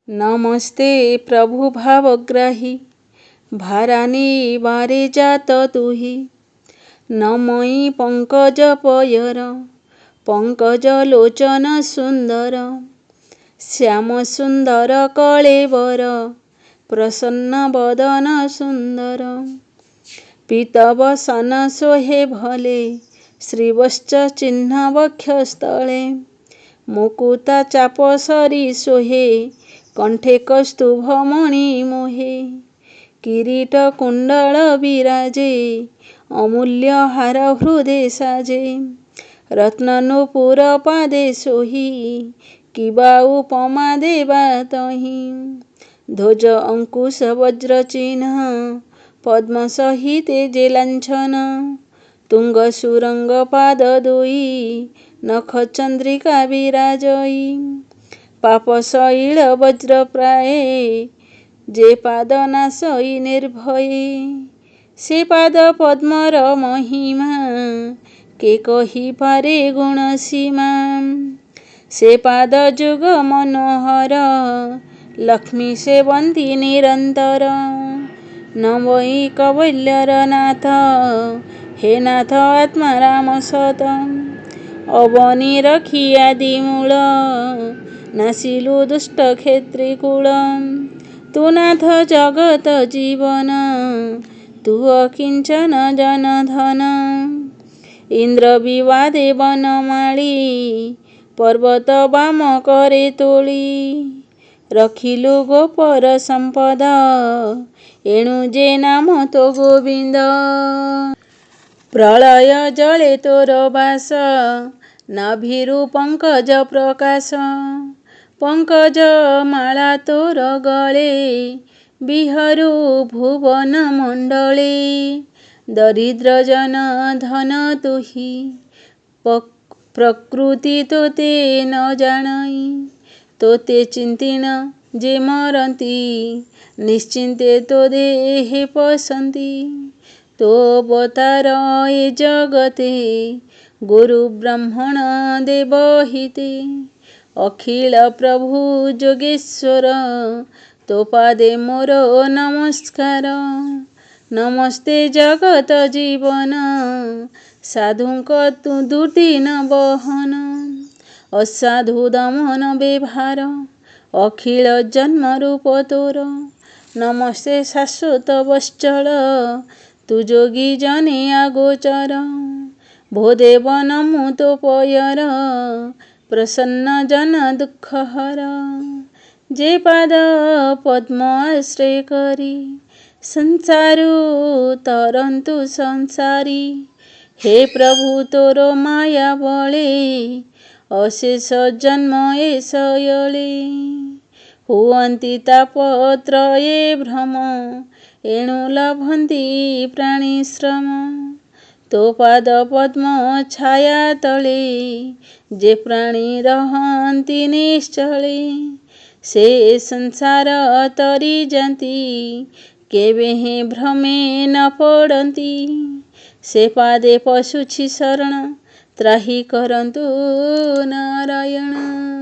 नमस्ते प्रभु भावग्राही, भारानी बारे जात तुही। नमई पंकज पयर, पंकज लोचन सुंदर। श्याम सुंदर कलेवर, प्रसन्न बदन सुंदर। पीतवसन सोहे भले, श्रीवश्च चिन्ह वक्षस्थले। मुकुता चाप सरी सोहे, कंठे कौस्तुभ मणि मोहे। किरीट कुंडल विराजे, अमूल्य हार हृदे साजे। रत्न नूपुर पादे सोही, किबा उपमा देवा तही। ध्वज अंकुश वज्र चिन्ह, पद्म सहिते जे लांछन। तुंग सुरंग पाद दुई, नख चंद्रिका विराजई। पाप शैल वज्र प्राये, जे पाद नाशई निर्भये। से पाद पद्मर महिमा, के कही पारे गुण सीमा। से पाद जुग मनोहर, लक्ष्मी सेवंती निरंतर। नवई कवल्यर नाथ, हे नाथ आत्मा राम सत। अवनी रखी आदि मूल, नासिलु दुष्ट क्षेत्री कुल। तू नाथ जगत जीवन, तू अकिंचन जन धन। इंद्र विवादे बनमाली, पर्वत बाम करे तोली। रखिलु गोपर संपद, एणु जे नाम तो गोविंद। प्रलय जले तोर बास, नाभिरु पंकज प्रकाश। पंकज माला तोर गले, बिहरू भुवन मंडले। दरिद्र जन धन तुही, प्रकृति तोते न जाणई। तोते चिंतिन जे मरंती, निश्चिंते तो देहे पसंती। तो अवतार ए जगते, गुरु ब्राह्मण देव हिते। अखिल प्रभु जोगेश्वर, तो पादे मोर नमस्कार। नमस्ते जगत जीवन, साधुंक तू दुटी न बहन। असाधु दमन व्यवहार, अखिल जन्म रूप तोर। नमस्ते शाश्वत वत्सल, तू जोगी जने अगोचर। भोदेव नमु तो पयर, प्रसन्न जन दुख हर। जे पाद पद्म आश्रय करी, संसारु तरंतु संसारी। हे प्रभु तोर माया बळे, अशेष जन्म ए शयले। हुअन्ति तापत्रये भ्रम, एणु लभन्ति प्राणी श्रम। तो पाद पद्म छाया तले, जे प्राणी रहन्ति निश्चले। से संसार तरी जाती, केबे हे भ्रमे न पड़न्ति। से पादे पशुछि शरण, त्राहि करन्तु नारायण।